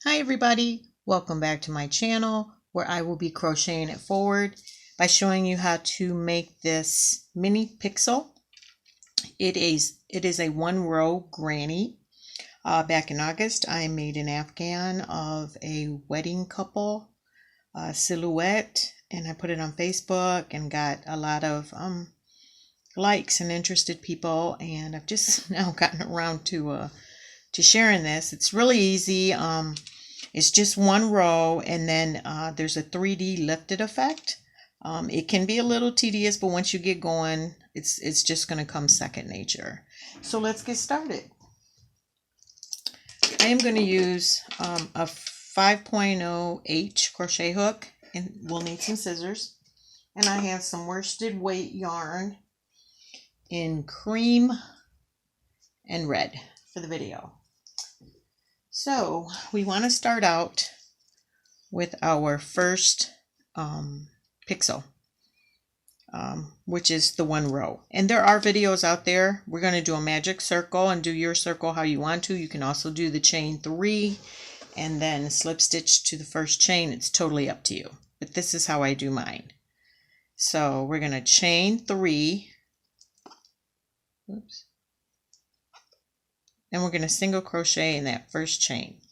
Hi everybody, welcome back to my channel where I will be crocheting it forward by showing you how to make this mini pixel. It is a 1-row granny. Back in August I made an afghan of a wedding couple silhouette, and I put it on Facebook and got a lot of likes and interested people, and I've just now gotten around to sharing this. It's really easy. It's just 1 row, and then there's a 3D lifted effect. It can be a little tedious, but once you get going, it's just going to come second nature. So let's get started. I am going to use a 5.0H crochet hook, and we'll need some scissors. And I have some worsted weight yarn in cream and red for the video. So we want to start out with our first pixel, which is the 1 row. And there are videos out there. We're going to do a magic circle and do your circle how you want to. You can also do the chain 3 and then slip stitch to the first chain. It's totally up to you. But this is how I do mine. So we're going to chain 3. Oops. And we're going to single crochet in that first chain.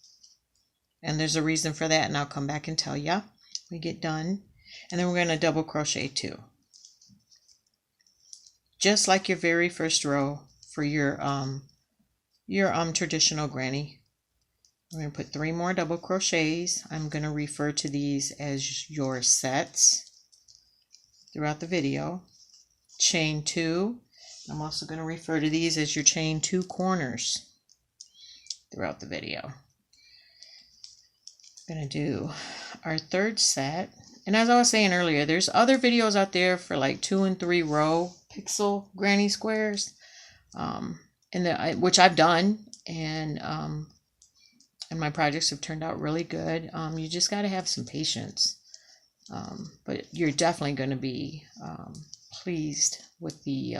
And there's a reason for that, and I'll come back and tell you. We get done. And then we're going to double crochet 2. Just like your very first row for your traditional granny. We're going to put 3 more double crochets. I'm going to refer to these as your sets throughout the video. Chain 2. I'm also going to refer to these as your chain 2 corners throughout the video. I'm going to do our 3rd set. And as I was saying earlier, there's other videos out there for like 2 and 3 row pixel granny squares, which I've done, and my projects have turned out really good. You just got to have some patience, but you're definitely going to be pleased with the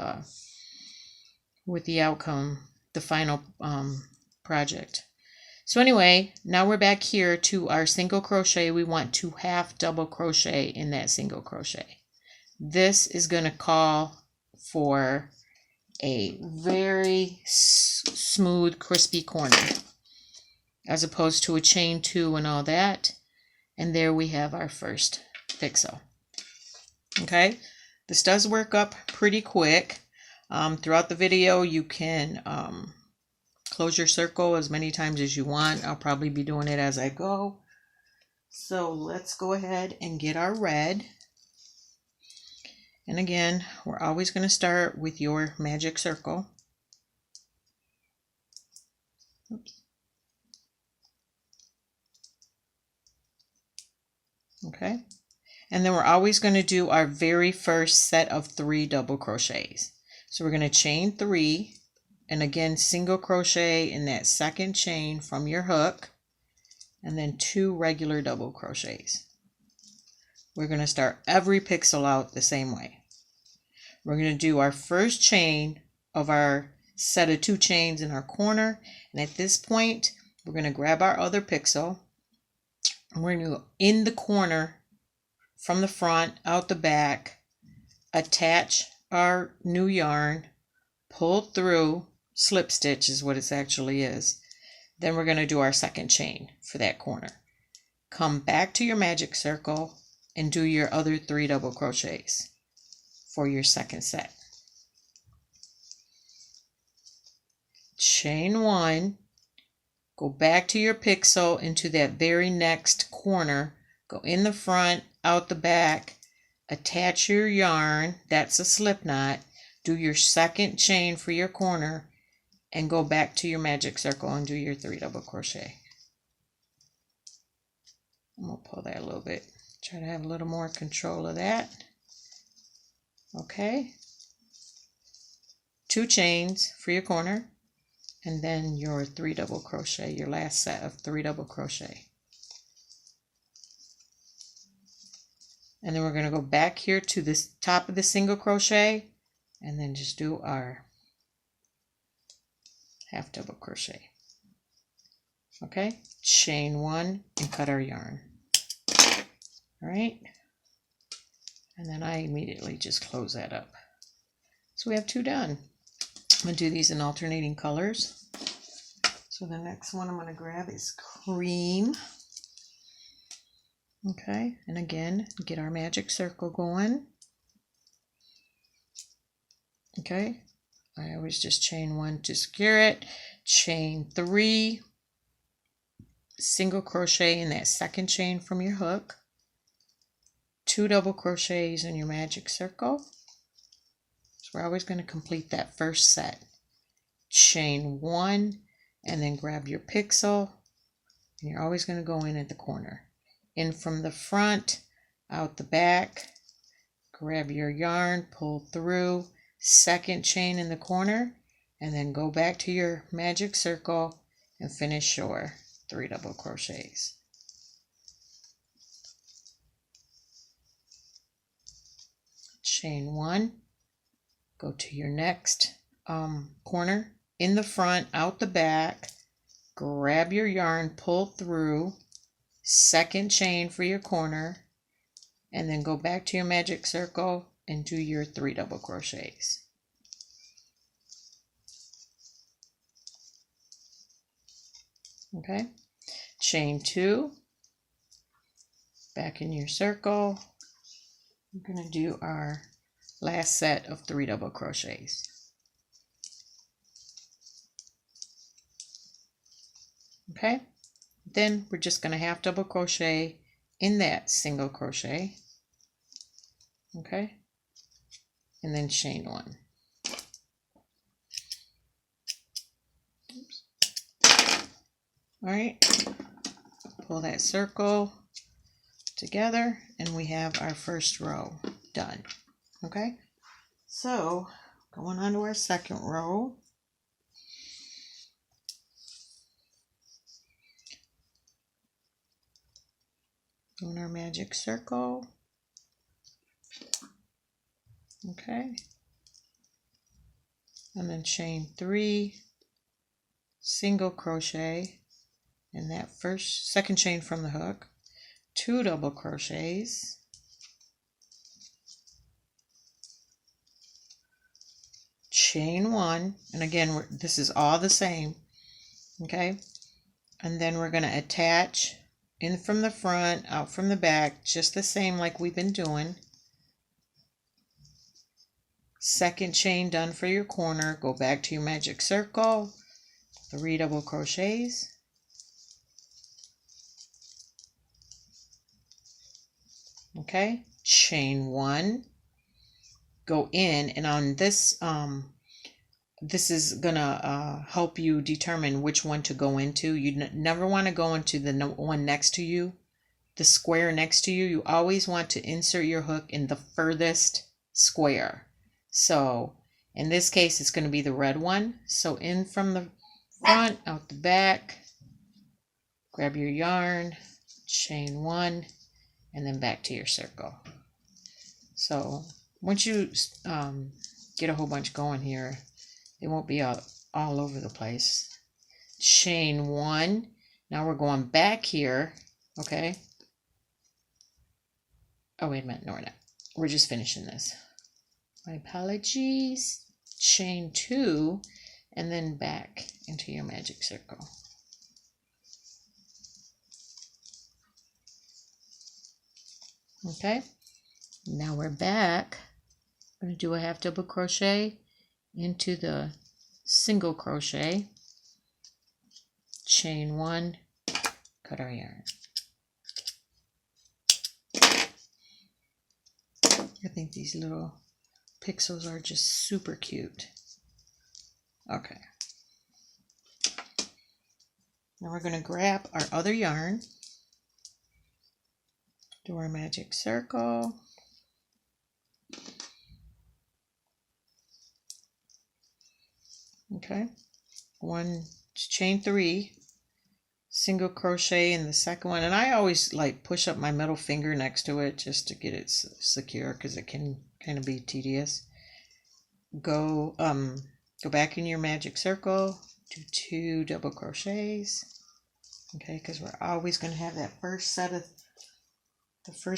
outcome, the final project. So anyway, now we're back here to our single crochet. We want to half double crochet in that single crochet. This is going to call for a very smooth, crispy corner, as opposed to a chain 2 and all that. And there we have our first pixel. Okay, this does work up pretty quick. Throughout the video, you can close your circle as many times as you want. I'll probably be doing it as I go. So let's go ahead and get our red. And again, we're always going to start with your magic circle. Oops. Okay. And then we're always going to do our very first set of 3 double crochets. So we're going to chain 3, and again single crochet in that second chain from your hook, and then 2 regular double crochets. We're going to start every pixel out the same way. We're going to do our first chain of our set of 2 chains in our corner, and at this point we're going to grab our other pixel, and we're going to go in the corner from the front out the back, attach our new yarn, pull through, slip stitch is what it actually is. Then we're going to do our second chain for that corner. Come back to your magic circle and do your other 3 double crochets for your second set. Chain 1, go back to your pixel into that very next corner, go in the front, out the back, attach your yarn, that's a slip knot, do your second chain for your corner, and go back to your magic circle and do your 3 double crochet. I'm going to pull that a little bit, try to have a little more control of that. Okay, 2 chains for your corner, and then your 3 double crochet, your last set of 3 double crochet. And then we're going to go back here to this top of the single crochet, and then just do our half double crochet. Okay, chain 1 and cut our yarn. All right, and then I immediately just close that up. So we have 2 done. I'm going to do these in alternating colors. So the next one I'm going to grab is cream. Okay, and again, get our magic circle going. Okay, I always just chain 1 to secure it, chain 3, single crochet in that second chain from your hook, 2 double crochets in your magic circle. So we're always going to complete that first set. Chain 1 and then grab your pixel, and you're always going to go in at the corner. In from the front, out the back, grab your yarn, pull through, second chain in the corner, and then go back to your magic circle and finish your 3 double crochets. Chain 1, go to your next corner, in the front, out the back, grab your yarn, pull through, second chain for your corner, and then go back to your magic circle and do your 3 double crochets. Okay, chain 2, back in your circle. We're going to do our last set of 3 double crochets. Okay, then we're just going to half double crochet in that single crochet. Okay, and then chain 1. Oops. All right, pull that circle together and we have our first row done. Okay, so going on to our second row. Doing our magic circle. Okay, and then chain 3, single crochet in that second chain from the hook, 2 double crochets, chain 1, and again this is all the same. Okay, and then we're going to attach in from the front, out from the back, just the same like we've been doing. Second chain done for your corner, go back to your magic circle, 3 double crochets, okay, chain 1, go in, and on this this is gonna help you determine which one to go into. You never want to go into the one next to you, the square next to you. You always want to insert your hook in the furthest square. So in this case, it's going to be the red one. So in from the front, out the back, grab your yarn, chain 1, and then back to your circle. So once you get a whole bunch going here, it won't be all over the place. Chain 1. Now we're going back here. Okay. Oh, wait a minute. No, we're not. We're just finishing this. My apologies. Chain 2 and then back into your magic circle. Okay. Now we're back. I'm going to do a half double crochet into the single crochet, chain 1, cut our yarn. I think these little pixels are just super cute. Okay. Now we're going to grab our other yarn, do our magic circle, okay, chain 3, single crochet in the second one, and I always like push up my middle finger next to it just to get it secure because it can kind of be tedious. Go back in your magic circle, do 2 double crochets, Okay, because we're always going to have that first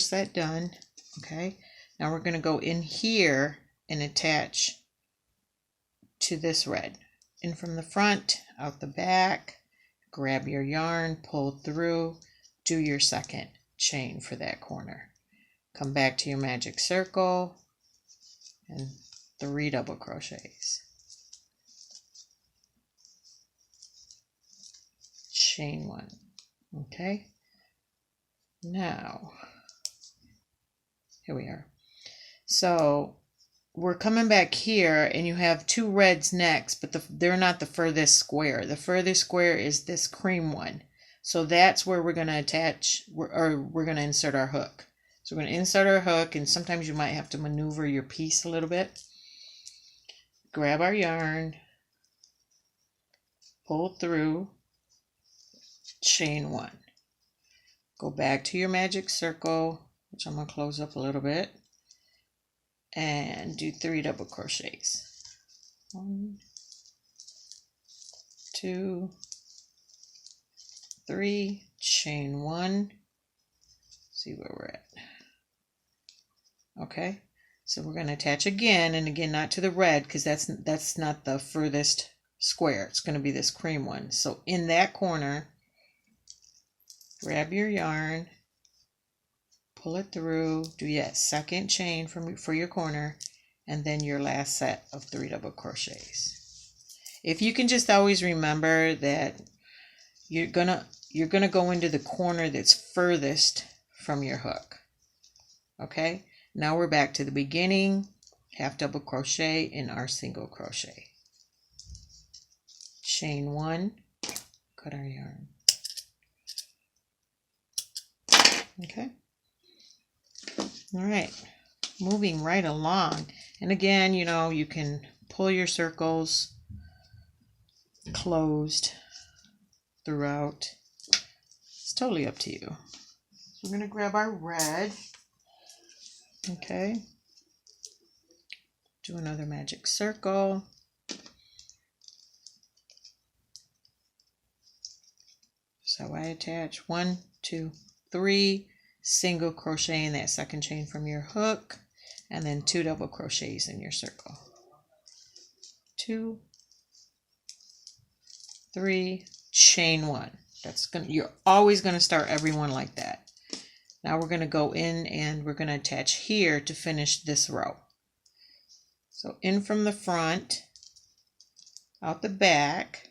set done. Okay, now we're going to go in here and attach to this red. In from the front, out the back, grab your yarn, pull through, do your second chain for that corner. Come back to your magic circle and 3 double crochets. Chain 1. Okay, now here we are. So we're coming back here and you have 2 reds next, but they're not the furthest square. The furthest square is this cream one. So that's where we're going to attach, or we're going to insert our hook. So we're going to insert our hook, and sometimes you might have to maneuver your piece a little bit. Grab our yarn, pull through, chain 1. Go back to your magic circle, which I'm going to close up a little bit, and do 3 double crochets. 1, 2, 3, chain 1. See where we're at. Okay, so we're going to attach again, and again not to the red because that's not the furthest square. It's going to be this cream one. So in that corner, grab your yarn, pull it through, do that second chain for your corner, and then your last set of 3 double crochets. If you can just always remember that you're gonna go into the corner that's furthest from your hook. Okay, now we're back to the beginning, half double crochet in our single crochet. Chain 1, cut our yarn. Okay. All right, moving right along. And again, you know, you can pull your circles closed throughout. It's totally up to you. So we're going to grab our red. Okay. Do another magic circle. So I attach 1, 2, 3. Single crochet in that second chain from your hook, and then 2 double crochets in your circle. 2, 3, chain 1. You're always going to start every one like that. Now we're going to go in and we're going to attach here to finish this row. So in from the front, out the back,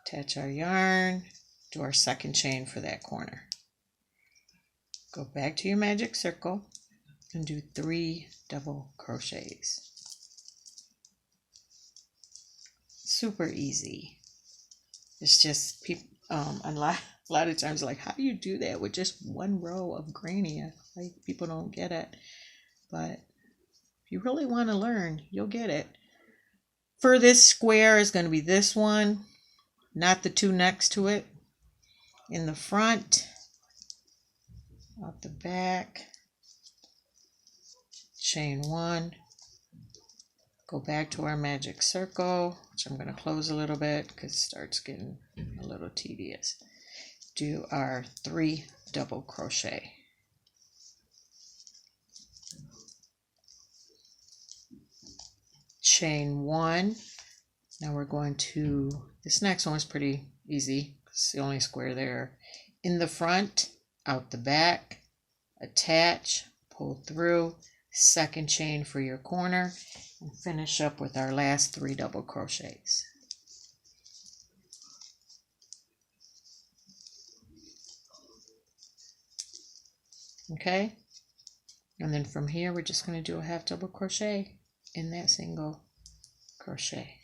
attach our yarn, do our second chain for that corner. Go back to your magic circle and do 3 double crochets. Super easy. It's just people a lot of times like, how do you do that with just 1 row of granny? Like, people don't get it, but if you really want to learn, you'll get it. For this square is going to be this one, not the 2 next to it. In the front, out the back, chain 1, go back to our magic circle, which I'm going to close a little bit because it starts getting a little tedious. Do our 3 double crochet. Chain 1. Now we're going to, this next one is pretty easy. It's the only square there. In the front, out the back, attach, pull through, second chain for your corner, and finish up with our last 3 double crochets. Okay, and then from here we're just going to do a half double crochet in that single crochet.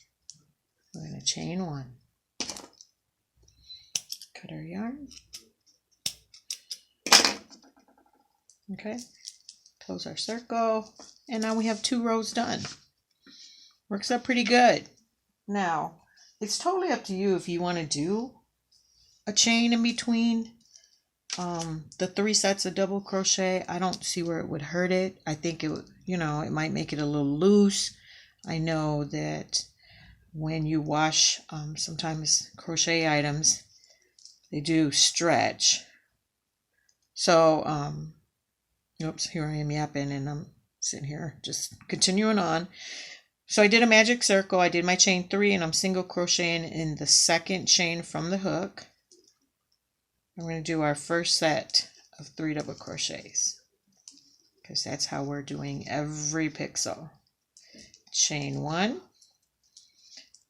We're going to chain 1, cut our yarn. Okay, close our circle, and now we have 2 rows done. Works out pretty good. Now, it's totally up to you if you want to do a chain in between the 3 sets of double crochet. I don't see where it would hurt it. I think it would, you know, it might make it a little loose. I know that when you wash sometimes crochet items, they do stretch. So, oops, here I am yapping and I'm sitting here just continuing on. So I did a magic circle, I did my chain 3, and I'm single crocheting in the second chain from the hook. I'm going to do our first set of 3 double crochets because that's how we're doing every pixel. Chain 1.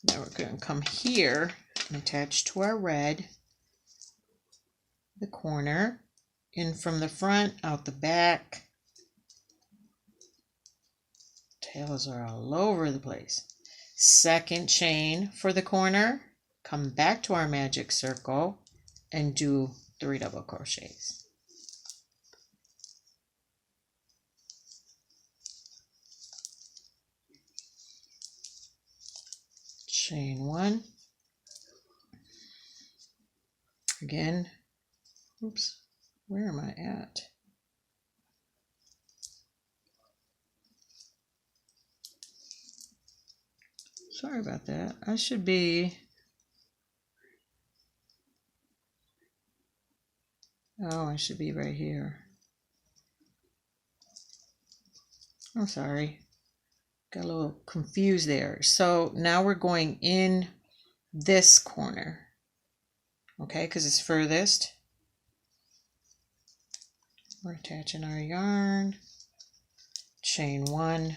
Now we're going to come here and attach to our red the corner, in from the front, out the back. Tails are all over the place. Second chain for the corner, come back to our magic circle and do 3 double crochets. Chain 1. Again, oops, where am I at? Sorry about that. I should be, oh, I should be right here. I'm sorry. Got a little confused there. So now we're going in this corner, okay, because it's furthest. We're attaching our yarn, chain 1,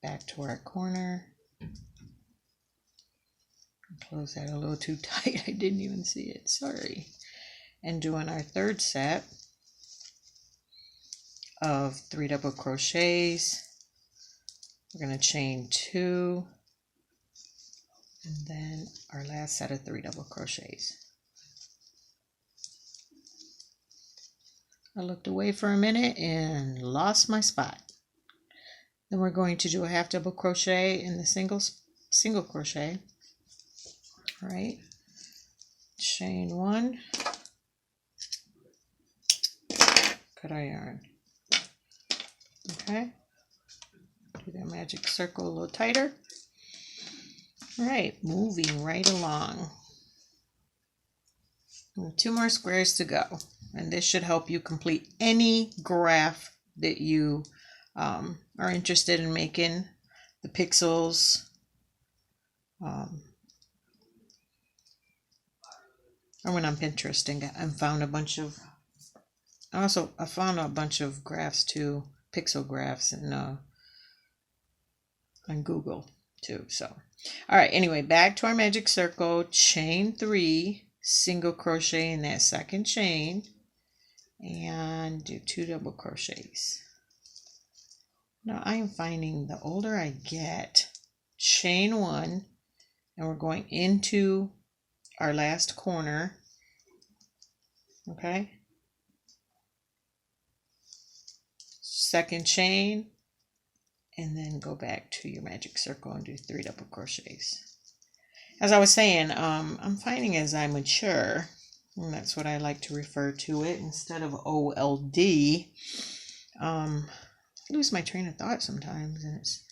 back to our corner. Close that a little too tight, I didn't even see it, sorry. And doing our third set of 3 double crochets. We're going to chain 2, and then our last set of 3 double crochets. I looked away for a minute and lost my spot. Then we're going to do a half double crochet in the single crochet. All right, chain 1, cut our yarn. Okay, do that magic circle a little tighter. All right, moving right along. 2 more squares to go, and this should help you complete any graph that you are interested in making. The pixels, I went on Pinterest and found a bunch of, I found a bunch of graphs too, pixel graphs, and on Google too. So, all right, anyway, back to our magic circle, chain 3, single crochet in that second chain, and do 2 double crochets. Now I am finding the older I get, chain 1, and we're going into our last corner, okay, second chain, and then go back to your magic circle and do 3 double crochets. As I was saying, I'm finding as I mature, and that's what I like to refer to it instead of OLD, I lose my train of thought sometimes, and it's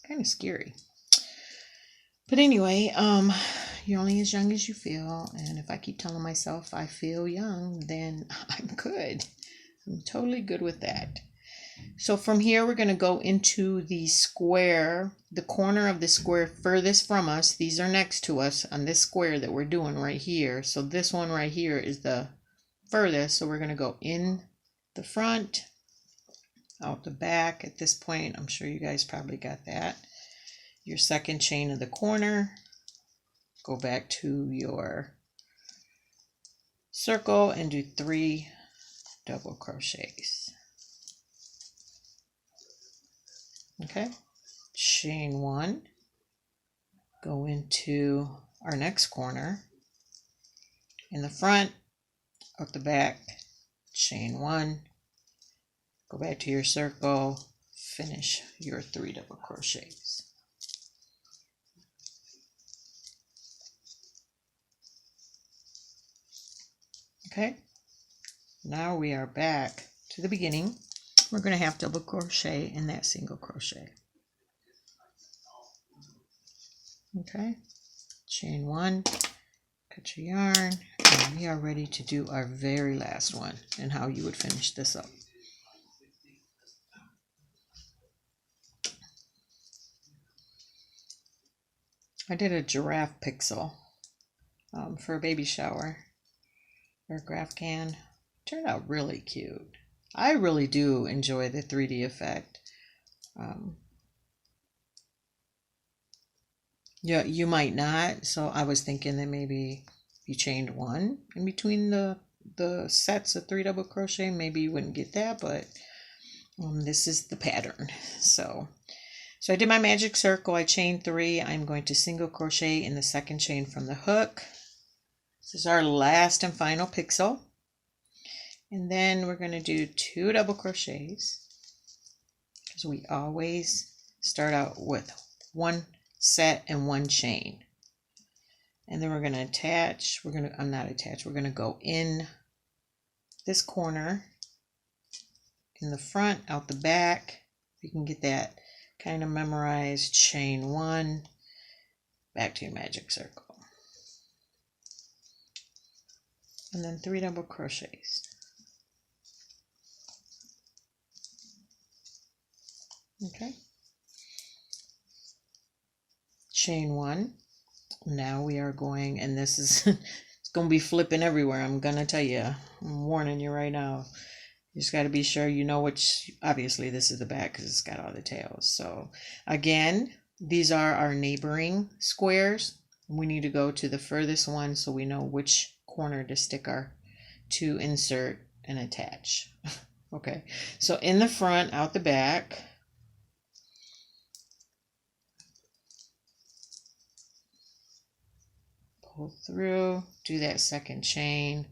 kind of scary. But anyway, you're only as young as you feel, and if I keep telling myself I feel young, then I'm good. I'm totally good with that. So from here, we're going to go into the square, the corner of the square furthest from us. These are next to us on this square that we're doing right here. So this one right here is the furthest. So we're going to go in the front, out the back. At this point, I'm sure you guys probably got that. Your second chain of the corner, go back to your circle and do 3 double crochets. Okay, chain 1, go into our next corner, in the front, out the back, chain 1, go back to your circle, finish your 3 double crochets. Okay, now we are back to the beginning. We're going to half double crochet in that single crochet. Okay, chain 1, cut your yarn, And we are ready to do our very last one and how you would finish this up. I did a giraffe pixel for a baby shower or graph can. Turned out really cute. I really do enjoy the 3D effect. Yeah, you might not. So I was thinking that maybe if you chained one in between the sets of 3 double crochet, maybe you wouldn't get that, but this is the pattern. So I did my magic circle. I chained 3. I'm going to single crochet in the second chain from the hook. This is our last and final pixel. And then we're going to do 2 double crochets, because we always start out with 1 set and 1 chain. And then we're going to attach. We're going to go in this corner, in the front, out the back. You can get that kind of memorized. Chain 1, back to your magic circle, and then 3 double crochets. Okay, chain 1. Now we are going, and this is it's going to be flipping everywhere. I'm going to tell you, I'm warning you right now. You just got to be sure you know which. Obviously this is the back because it's got all the tails. So again, these are our neighboring squares. We need to go to the furthest one so we know which corner to stick our to insert and attach. Okay, so in the front, out the back, pull through, do that second chain,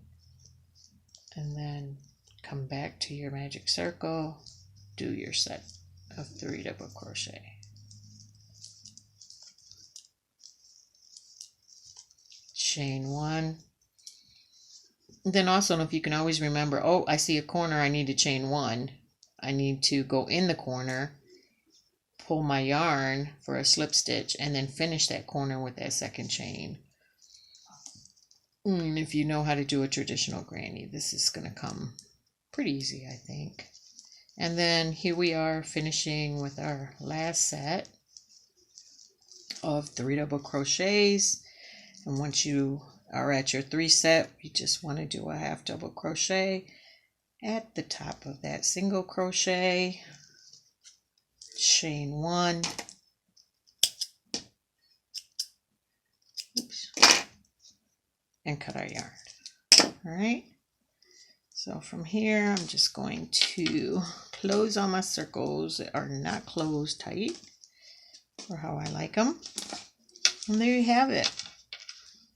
and then come back to your magic circle, do your set of 3 double crochet. Chain 1. Then also, if you can always remember, oh, I see a corner, I need to chain 1. I need to go in the corner, pull my yarn for a slip stitch, and then finish that corner with that second chain. And if you know how to do a traditional granny, this is going to come pretty easy, I think. And then here we are finishing with our last set of 3 double crochets. And once you are at your 3 set, you just want to do a half double crochet at the top of that single crochet, chain 1, oops, and cut our yarn. All right, so from here I'm just going to close all my circles that are not closed tight, or how I like them. And there you have it.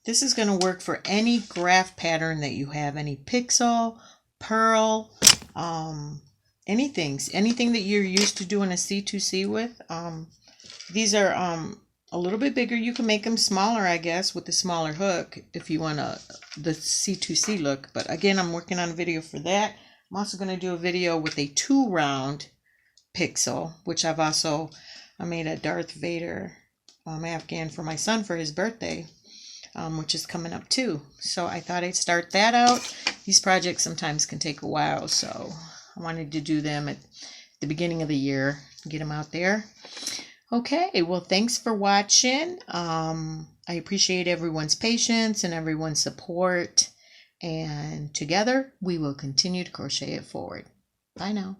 This is going to work for any graph pattern that you have, any pixel, purl, anything that you're used to doing a C2C with. These are a little bit bigger. You can make them smaller, I guess, with the smaller hook if you want the C2C look. But again, I'm working on a video for that. I'm also going to do a video with a 2 round pixel, which I made a Darth Vader afghan for my son for his birthday, which is coming up too. So I thought I'd start that out. These projects sometimes can take a while, so I wanted to do them at the beginning of the year, get them out there. Okay, well, thanks for watching. I appreciate everyone's patience and everyone's support. And together, we will continue to crochet it forward. Bye now.